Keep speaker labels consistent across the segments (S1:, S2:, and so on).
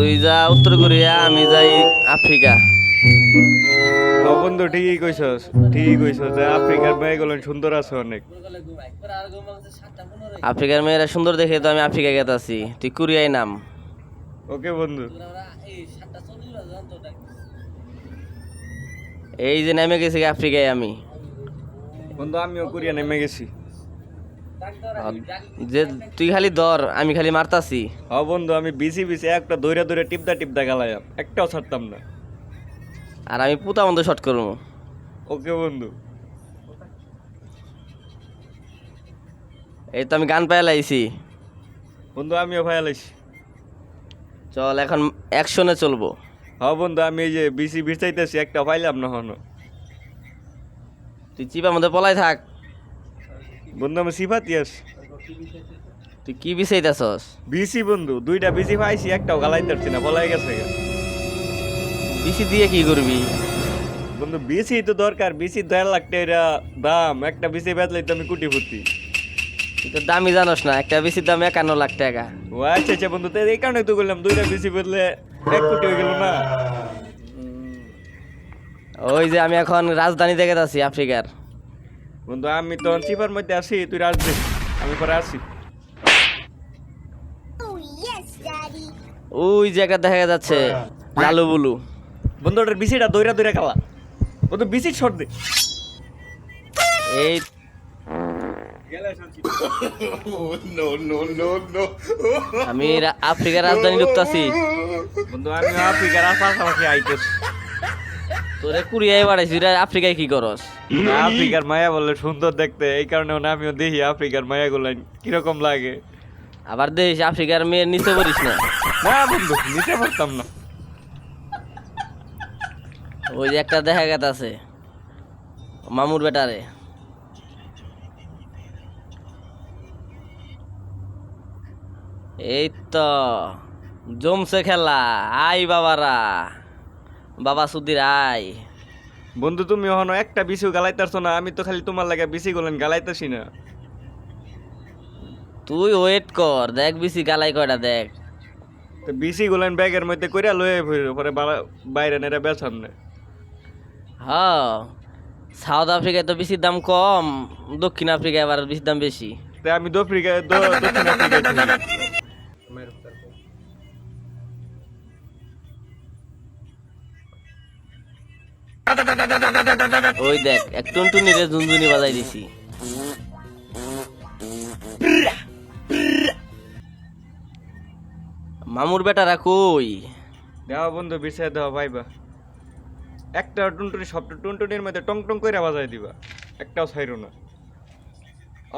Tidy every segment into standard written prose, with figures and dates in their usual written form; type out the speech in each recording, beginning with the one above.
S1: তুই যা উত্তর কোরিয়া, আমি যাই আফ্রিকা।
S2: বন্ধু ঠিকই কইছস যে আফ্রিকার মেয়েগুলো সুন্দর আছে অনেক।
S1: আফ্রিকার মেয়েরা সুন্দর দেখে তো আমি আফ্রিকা গেতাছি, তুই কোরিয়ায় নাম।
S2: ওকে বন্ধু।
S1: এই যে নেমে গেছি আফ্রিকায় আমি।
S2: বন্ধু আমিও কোরিয়া নেমে গেছি।
S1: যে তুই খালি ধর, আমি খালি মারতাছি।
S2: বন্ধু আমি বিসি একটা দৌড়া দৌড়া টিপদা গালায়াম, একটাও ছাড়তাম না।
S1: আর আমি পুতা বন্ধ শট করবো।
S2: ওকে বন্ধু।
S1: এই তো আমি গান পায়ে লাইছি।
S2: বন্ধু আমিও ভাইয়ালাইছি।
S1: চল এখন অ্যাকশনে চলবো।
S2: বন্ধু আমি এই যে বিসি চাইতেছি, একটা পাইলাম না হনো।
S1: তুই চিপার মধ্যে পলাই থাক।
S2: বন্ধু আমি সিফাতি আছি।
S1: তুই কি বিচাইতেছস?
S2: বিসি বন্ধু, দুইটা বিসি পাইছি, একটাও গালাইতে পারছি না, পলাই গেছে।
S1: বিসি দিয়ে কি করবি?
S2: বন্ধু বিসি তো দরকার, বিসি 1.5 লাখ টাকা দাম, একটা বিসি বেচলে তো আমি কোটিপতি।
S1: তুই তো দামি জানোস না, একটা বিসির দাম 51 লাখ টাকা।
S2: ও আচ্ছা বন্ধু, তো এই কারণে তো বললাম দুইটা বিসি বেচলে 1 কোটি হয়ে গেল না।
S1: ওই যে আমি এখন রাজধানী দেখে আছি আফ্রিকার।
S2: বন্ধু আমি তো চিপার মধ্যে আছি, তুই রাজদে, আমি পরে আসি।
S1: ওই যে একটা দেখা যাচ্ছে লালু বুলু।
S2: বন্ধু ওটার বিসিটা দৌড়া দৌড়া খেলা। বন্ধু বিসি শট দে।
S1: এই আমি আফ্রিকার রাজধানী ঢুকতাছি।
S2: বন্ধু আমি আফ্রিকার পাশাপাশি আইতেছি।
S1: তোরে কুরিয়ায় বাড়াইছি, আফ্রিকায় কি করস?
S2: আফ্রিকার মায়া বললে সুন্দর দেখতে, এই কারণে আমিও দেখি আফ্রিকার মায়া গুলো কিরকম লাগে।
S1: আবার দেখিস আফ্রিকার মেয়ের নিচে পড়িস না।
S2: না বন্ধু নিতে পারতাম না।
S1: ওই যে একটা দেখা গেছে মামুর বেটারে। এই তো জমছে খেলা, আই বাবারা, বাবা সুধীর আই।
S2: বন্ধু তুমি এখনো একটা বিসিও গালাইতারছো না, আমি তো খালি তোমার লাগে বিসি গুলেন গালাইতাছি না।
S1: তুই ওয়েট কর, দেখ বিসি গালাই কয়টা দেখ।
S2: তো বিসি গুলেন ব্যাগের মধ্যে কইরা লয়ে ফিরে পরে বাইরে নেড়ে বেচাম না।
S1: হ্যাঁ, সাউথ আফ্রিকায় তো বেশির দাম কম, দক্ষিণ আফ্রিকায় আবার বেশির দাম বেশি।
S2: তাই আমি দক্ষিণ আফ্রিকায় থাকি।
S1: ওই দেখ এক টুনটুনি রে ঝুনঝুনি বাজাই দিছি। মামুর বেটারা কই?
S2: দেওয়া বন্ধু বিছাই দেওয়া ভাইবা। একটা টুনটুনি সবটা টুনটুনির মধ্যে টং টং করে বাজাই দিবা, একটাও ছাইরো না।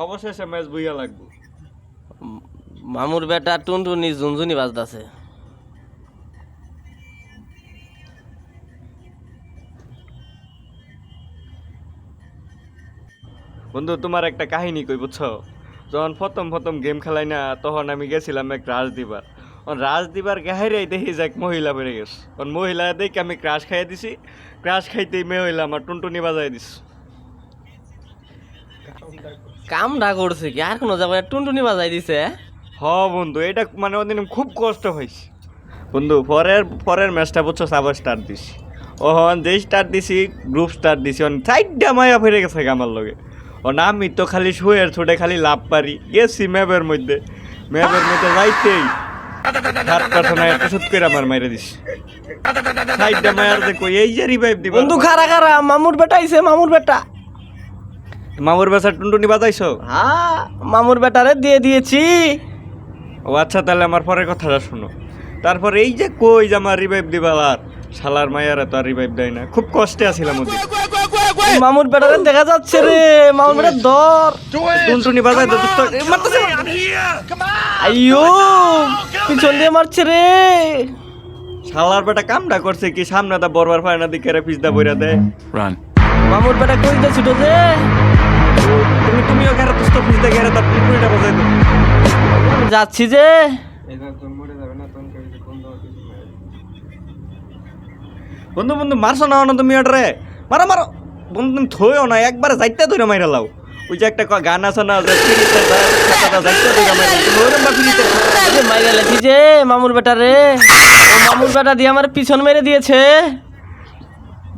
S2: অবশেষে ম্যাচ বইয়া লাগবো।
S1: মামুর বেটা টুনটুনি ঝুনঝুনি বাজতাছে।
S2: বন্ধু তোমার একটা কাহিনী কই বুঝছো? যখন প্রথম গেম খেলাই না, তখন আমি গেছিলাম এক রাজদিবার। রাজদিবার গাহাইরাই দেখি যে এক মহিলা বেড়ে গেছে। মহিলা দেখে আমি ক্রাশ খাইয়ে দিছি। ক্রাশ খাইতেই মহিলা আমার টুনটুনি বাজাই দিস।
S1: কামটা করছে কি আর কোনো যাবে? টুনটুনি বাজাই দিছে।
S2: বন্ধু এটা মানে ওদিন খুব কষ্ট হয়েছে বন্ধু। পরের ম্যাচটা বুঝছো আবার স্টার্ট দিছি। যেই স্টার্ট দিছি গ্রুপ স্টার্ট দিছি, 4টা মায়া ফিরে গেছে আমার লগে। আমি তো খালি শুয়ে ছোটে খালি লাভ পারি গেছি ম্যাপের মধ্যে যাইতেই আমার মাইরে দিস। 4টা মায়ার দেখো এই যে রিভাইভ দিব।
S1: বন্ধু খারা মামুর বেটা আইছে, মামুর বেটা।
S2: মামুর বেচার টুনটুনি বাজাইছো?
S1: হ্যাঁ, মামুর বেটারে দিয়ে দিয়েছি।
S2: আচ্ছা তাহলে আমার পরের কথাটা শোনো। তারপর এই যে কই যে আমার রিভাইভ দিবার, আর শালার মায়ারা তো আর রিভাইভ দেয় না। খুব কষ্টে আছিলাম ওদিন।
S1: মামুর বেটারে দেখা যাচ্ছে রে, মামুর বেটা ধর
S2: টুনটুনি বাজাই দে।
S1: আইয়ো পিছন দিয়ে মারছে রে।
S2: শালার বেটা কামটা করছে কি, সামনে দা বরবার পায় না, দিকে পিছদা বইরা দেয়।
S1: মামুর বেটা কই দে ছুটো যে।
S2: তুমিও ঘরে তো পিছদা ঘরে তার টুনটুনিটা বাজাই দাও।
S1: যাচ্ছি যে।
S2: বন্ধু মারছো না তুমি ওটারে? মারো বন্ধু, তুমি থইও না, একবারে যাইতে ধরে মাইরা লাও। ওই যে একটা গান আছে না,
S1: মাইরা লাগি যে মামুর বেটা রে। ও মামুর বেটা দিয়ে আমার পিছন মেরে দিয়েছে।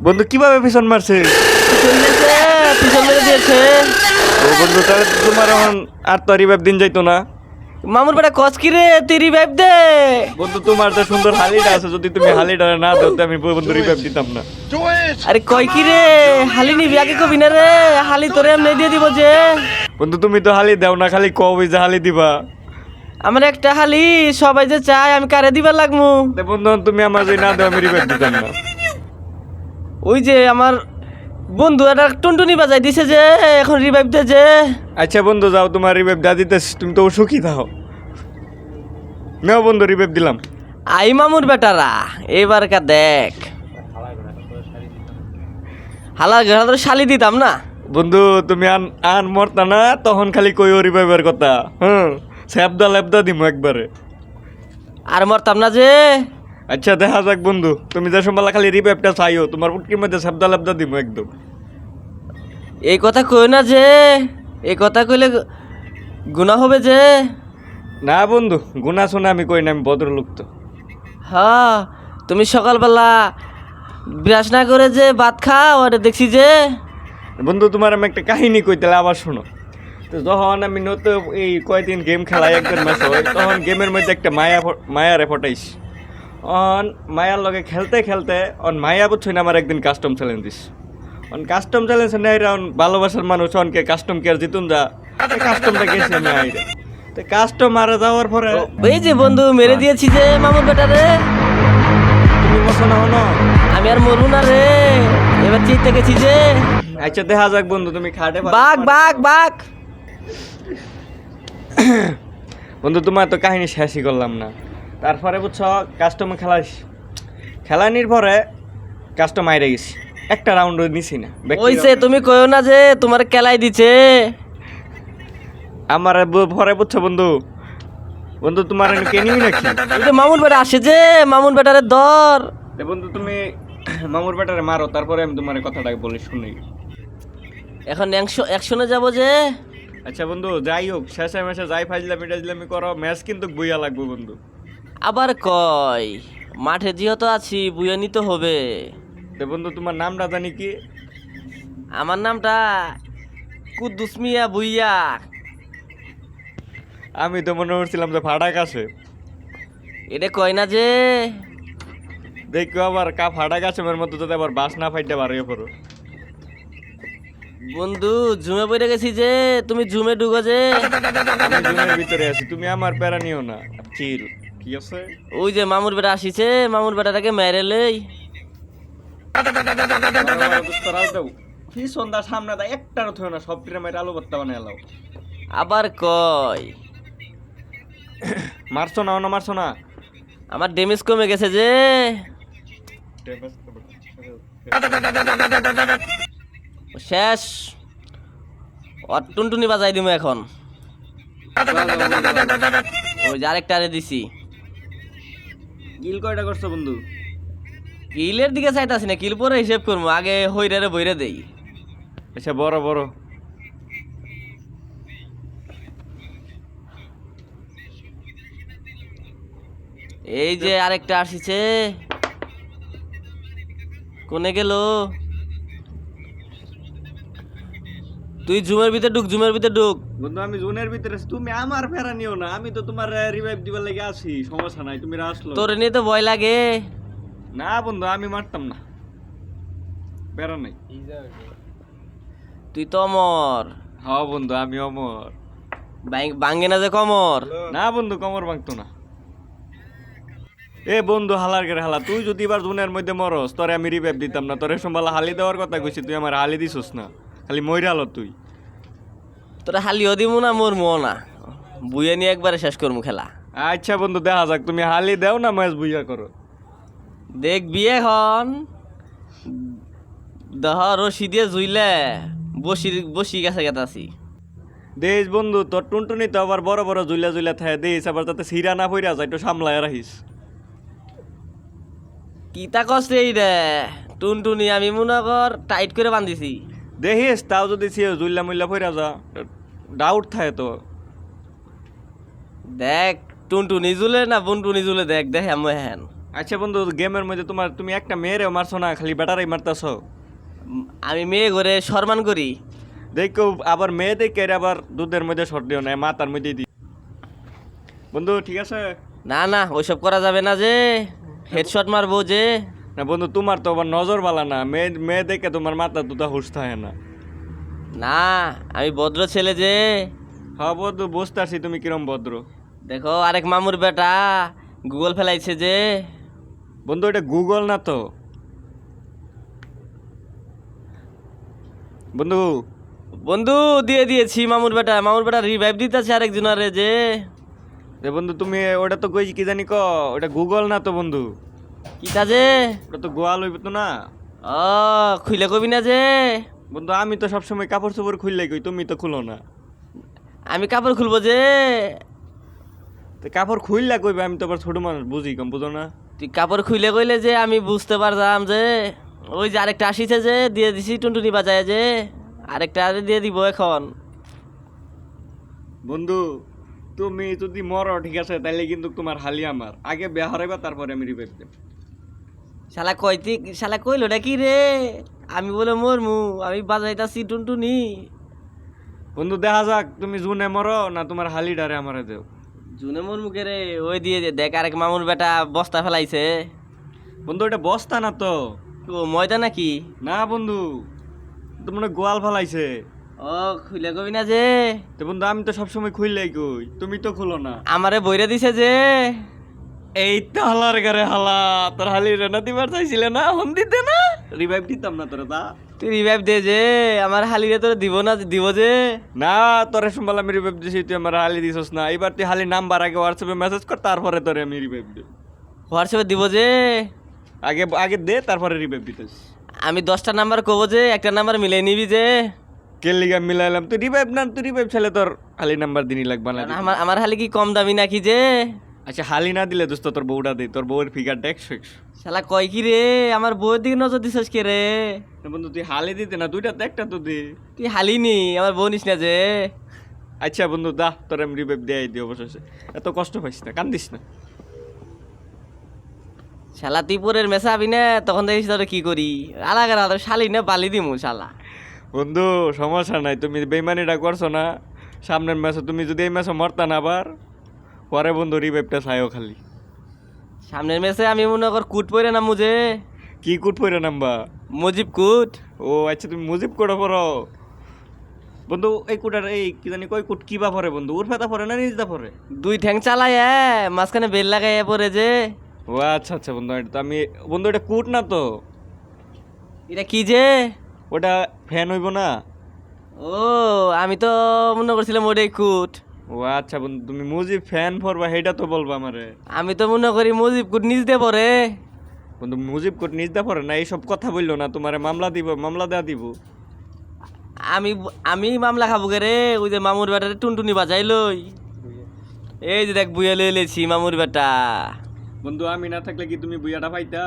S2: বন্ধু কিভাবে পিছন মারছে?
S1: পিছন মেরে দিয়েছে।
S2: ও বন্ধু তাহলে তো তোমার এখন আর তো রিভাইভ দিন যাইতো না।
S1: মামুর বেটা কস কি রে, তুই রিভাইভ দে।
S2: বন্ধু তোমার তো সুন্দর হালিটা আছে, যদি তুমি হালিটা না দাও তো আমি বন্ধু রিভাইভ দিতাম না।
S1: আরে কই কি রে, হালি নিবি আগে কবি না রে, হালি তোরে এমনি দিয়ে দিব যে।
S2: বন্ধু তুমি তো হালি দাও না, খালি কবে যে হালি দিবা।
S1: আমার একটা হালি সবাই যে চায়, আমি কারে দিবার লাগমু।
S2: তে বন্ধু তুমি আমার যদি না দাও আমি রিভাইভ দিতাম না।
S1: ওই যে আমার বন্ধু একটা টুনটুনি বাজাই দিছে যে, এখন রিভাইভ দে যে।
S2: আচ্ছা বন্ধু যাও, তোমার রিভাইভ দা দিতেছ, তুমি তো সুখী থাও। নাও বন্ধু রিভাইভ দিলাম।
S1: আই মামুর বেটারা এবার কা দেখ, হালা ঘরে তো শালি দিতাম না।
S2: বন্ধু তুমি আন আন মরতা না, তখন খালি কই ও রিভাইভের কথা। স্যাপদা ল্যাপদা দিমু একবারে।
S1: আর মরতাম না যে।
S2: আচ্ছা দেখা যাক বন্ধু, তুমি যে সম্বালা খালি রিভাইভটা চাইও, তোমার পুটকির মধ্যে স্যাপদা ল্যাপদা দিমু একদম।
S1: এই কথা কই না যে, এই কথা কইলে গুনাহ হবে যে।
S2: না বন্ধু গুনা শোনা আমি কই না, আমি ভদ্রলোক তো।
S1: হ্যাঁ তুমি সকালবেলা ব্রাশ না করে যে ভাত খাও, আর দেখছি যে।
S2: বন্ধু তোমার আমি একটা কাহিনী কই, তাহলে আবার শোনো। তো যখন আমি নতুন এই কয়দিন গেম খেলাই, একজন ম্যাচ হয়, তখন গেমের মধ্যে একটা মায়ারে ফটাইস। অন মায়ার লগে খেলতে খেলতে মায়া বুঝছই না, আমার একদিন custom challenge this. Custom challenge নেই ভালোবাসার মানুষ অনকে কাস্টম কেয়ার জিতুন যা, কাস্টমটা গেছি আমি আইরে। তো কাস্টম মারা যাওয়ার পরে
S1: এই যে বন্ধু মেরে দিয়েছি যে মামুর বেটারে।
S2: তুমি বসো না হনো,
S1: আমি আর মরু না রে, এবার চিনতে গেছি যে।
S2: আচ্ছা দেখা যাক বন্ধু, তুমি খাটে
S1: বাঘ বাঘ বাঘ।
S2: বন্ধু তোমার তো কাহিনী শেষই করলাম না। তারপরে বুঝছো কাস্টম খেলানির পরে কাস্টম আইরে গেছি, একটা রাউন্ড নিছি না।
S1: ওইসে তুমি কইও না যে তোমার কেলাই দিছে।
S2: আমার পরে বুঝছো বন্ধু, বন্ধু তোমার কে নিবি নাকি?
S1: ওই যে মামুর বেটা আসে যে, মামুর বেটারে ধর।
S2: বন্ধু তুমি মামুর বেটারে মারো, তারপরে আমি তোমার কথাটা বলি শুনি।
S1: এখন অ্যাকশনে যাব যে।
S2: আচ্ছা বন্ধু যাই হোক, শেষে মেশে যাই ফাজলামি করো, ম্যাচ কিন্তু বইয়া লাগবে বন্ধু।
S1: আবার কয় মাঠে যেহেতু আছি বুয়ে নিতে হবে।
S2: তো বন্ধু তোমার নামটা জানি কি?
S1: আমার নামটা কুদ্দুস মিয়া বুইয়া।
S2: আমি তো মনে করছিলাম যে ফাটাক আছে।
S1: এটা কয় না যে।
S2: দেখো আবার ফাটাক আছে মতো, যাতে আবার বাস না ফাইটে বাড়িয়ে পড়ো।
S1: বন্ধু জুমে পড়ে গেছি যে, তুমি জুমে ঢুকো যে।
S2: আমি জুমের ভিতরে আছি, তুমি আমার প্যারা নিও না, চিল ঠিক আছে।
S1: ওই যে মামুর বেটা আসিছে, মামুর বেটাটাকে মেরে লই।
S2: কি সন্ধ্যা সামনে দা একটার থয় না, সব টিরে মাইরা আলু ভর্তা বানাই এলাও।
S1: আবার কয়
S2: মারছো না, মারছো না।
S1: আমার ড্যামেজ কমে গেছে যে। শেষ, টুনটুনি বাজাই দিমু এখন। ওই যে আরেকটা আরে দিছি।
S2: গিল কয়টা করছো বন্ধু?
S1: কিলের দিকে চাইতাছি না, কিল পরে হিসেব করবো, আগে হইরারে বইরে দেই।
S2: আচ্ছা বড় বড়।
S1: এই যে আরেকটা আসিছে, কোনে গেল? তুই জুমের ভিতরে ঢুক, জুমের ভিতরে ঢুক।
S2: বন্ধু আমি জোনের ভিতরে আছি, তুমি আমার ফেরা নিও না, আমি তো তোমার রিভাইভ দিবার লাগি আছি, সমস্যা নাই, তুমি আসলো।
S1: তোরে নিয়ে তো ভয় লাগে।
S2: না বন্ধু আমি মারতাম না, ফেরা নাই।
S1: তুই তো অমর।
S2: হ্যাঁ বন্ধু আমি অমর।
S1: ভাঙ্গে না যে কমর।
S2: না বন্ধু কমর ভাঙতো না। এ বন্ধু হালার গেরে হালা, তুই যদি এবার জুনের মধ্যে মরস, তোরে আমি রিভাইভ দিতাম না। তোরে সম্বালা হালি দেওয়ার কথা কইছি, তুই আমার হালি দিছস না, খালি মইরালো তুই।
S1: তোরা হালিও দিমু না মরমু না, বুয়ে নিয়ে একবারে শেষ করমু খেলা।
S2: আচ্ছা বন্ধু দেখা যাক, তুমি হালি দেও না ম্যাচ বুইয়া করো।
S1: দেখবি এখন দেহ রশি দিয়ে জুইলে বসি গেছে গেতাছি।
S2: দেশ বন্ধু তোর টুনটুনি তো আবার বড় বড় জুইলা জুইলা থাকে, দেশ আবার যাতে সিরা না পইরা যায়, একটু সামলায় রাখিস।
S1: কিতা কষ্ট এই রে টুনটুনি, আমি মনে কর টাইট করে বান্ধিছি।
S2: দেখিস তাও যদি জুইল্লা মুইল্লা পইরা যা, ডাউট থাকে তো।
S1: দেখ টুনটুনি জুলে না বনটুনি জুলে, দেখ দেখ আমি হ্যান।
S2: আচ্ছা বন্ধু, গেমের মধ্যে তুমি একটা মেয়েরে মারছো না, খালি ব্যাটারাই মারতাছো।
S1: আমি মেয়ে করে সম্মান করি।
S2: দেখো আবার মেয়ে দেখে আবার দুধের মধ্যে শর্ট দিও না, মাথার মধ্যে দি। বন্ধু ঠিক আছে
S1: না না, ওইসব করা যাবে না যে, হেডশট মারবো যে।
S2: না বন্ধু, তোমার তো আবার নজর বালা না, মেয়ে মেয়ে দেখে তোমার মাথা দুটা হুশ থাকে না।
S1: না, আমি ভদ্র ছেলে যে।
S2: হ্যাঁ বন্ধু, বুঝতে পারছি তুমি কিরম ভদ্র।
S1: দেখো আরেক মামুর বেটা গুগল ফেলাইছে যে।
S2: বন্ধু এটা গুগল না তো বন্ধু।
S1: বন্ধু দিয়ে দিয়েছি মামুর বেটা রিভাইভ দিতেছে আরেকজনের যে।
S2: বন্ধু তুমি ওটা তো কই কি জানি ওটা গুগল না তো বন্ধু,
S1: কিতা যে?
S2: ওটা তো গোয়াল হইব তো না।
S1: ও খুইলে কবি না যে।
S2: বন্ধু আমি তো সবসময় কাপড় চোপড় খুললে কই, তুমি তো খুলো না।
S1: আমি কাপড় খুলবো যে।
S2: তো কাপড় খুললা কইবে, আমি তো আবার ছোট মানুষ, বুঝি কম বুঝো না।
S1: তুই কাপড় খুইলে কইলে যে আমি বুঝতে পারতাম যে। ওই যে আরেকটা আসিছে যে, দিয়ে দিছি টুনটুনি বাজায় যে। আরেকটা আরে দিয়ে দিব এখন।
S2: বন্ধু তুমি যদি মরো ঠিক আছে, তাইলে কিন্তু তোমার হালি আমার আগে বিয়া হারাইবা, তারপরে আমি রিপেট দেব।
S1: শালা কইলো না কি রে? আমি বলে মরমু, আমি বাজাইতাছি টুনটুনি।
S2: বন্ধু দেখা যাক তুমি জুনে মরো না তোমার হালিডারে আমারে দেও।
S1: জুনে মরমু কে রে? ওই দিয়ে দে, দেখ আরেক মামুর বেটা বস্তা ফেলাইছে।
S2: বন্ধু এটা বস্তা না তো।
S1: ও ময়দা নাকি?
S2: না বন্ধু, তো মনে হয় গোয়াল ফেলাইছে।
S1: ও খুইলে কবি না যে।
S2: তো বন্ধু আমি তো সবসময় খুললেই কই, তুমি তো খুলো না।
S1: আমারে বইরা দিছে যে।
S2: এই তো হালার গারে হালা, তোর হালি রেনা দিবার চাইছিলে না, হন দিতে না, রিভাইভ দিতাম না তোরা তা।
S1: তুই রিভাইভ দে যে, আমার হালিরে তোর দিব না, দিব যে।
S2: না তোরে শুনবাল আমি রিভাইভ দিছি, তুই আমার হালি দিছস না। এবার তুই হালি নাম্বার আগে হোয়াটসঅ্যাপে মেসেজ কর, তারপরে তোরে আমি রিভাইভ দিই।
S1: হোয়াটসঅ্যাপে দিব যে।
S2: আগে আগে দে, তারপরে রিভাইভ দিতেস।
S1: আমি 10টা নাম্বার কব যে, একটা নাম্বার মিলাই নিবি যে।
S2: কে লিগা মিলাইলাম, তুই রিভাইভ না, তুই রিভাইভ ছেলে তোর হালি নাম্বার দিনই লাগবে না।
S1: আমার হালি কি কম দামি নাকি যে?
S2: আচ্ছা হালি না দিলে দোস্ত তোর বউটা দে, তোর বউয়ের ফিগার দেখ।
S1: শালা কয় কি রে? আমার বউয়ের দিকে নজর দিছস কে রে?
S2: বন্ধু তুই হালি দিতে না, দুইটা তো একটা তো দে।
S1: তুই হালি নি, আমার বউ নিস না যে।
S2: আচ্ছা বন্ধু দা, তোর আমি রিভাইভ দেয়াই দিই অবশেষে। এত কষ্ট পাইস না, কান্দিস না।
S1: শালা তুই পরের মেসা আবি না, তখন দেখিস তোর কি করি। আলাদা আলাদা শালি না বালি দিমু শালা।
S2: বন্ধু সমস্যা নাই, তুমি বেইমানিটা করছো না। সামনের ম্যাচে তুমি যদি এই ম্যাচে মরতা না আবার, পরে বন্ধু রিভাইভটা চাইও খালি।
S1: সামনের মেসে আমি মনে কর কুট পরে না মুজে।
S2: কি কুট পরে নামবা?
S1: মুজিব কুট।
S2: ও আচ্ছা, তুমি মুজিব কোটা পড়ো। বন্ধু এই কুটার এই কি জানি কই কুট কিবা পরে বন্ধু, উর্ফেতা পরে না নিজদা পরে?
S1: 2 ঠ্যাং চালায় মাঝখানে বেল লাগাই পরে যে।
S2: ও আচ্ছা আচ্ছা বন্ধু, এটা তো আমি বন্ধু এটা কুট না তো।
S1: এটা কি যে?
S2: ওটা ফ্যান হইব না।
S1: ও আমি তো মনে করছিলাম ওটাই কুট।
S2: ও আচ্ছা বন্ধু, তুমি মুজিব ফ্যান পরবা সেটা তো বলবা আমারে।
S1: আমি তো মনে করি মুজিব কুট নিজ দিয়ে পরে।
S2: বন্ধু মুজিব কোট নিজদা পরে না, এইসব কথা বললো না, তোমারে মামলা দিব, মামলা দেওয়া দিব।
S1: আমি আমি মামলা খাবো কে রে? ওই যে মামুর বেটারে টুনটুনি বাজাই লই। এই যে দেখ বুয়া লই লেছি মামুর বেটা।
S2: বন্ধু আমি না থাকলে কি তুমি বুইয়াটা পাইতা?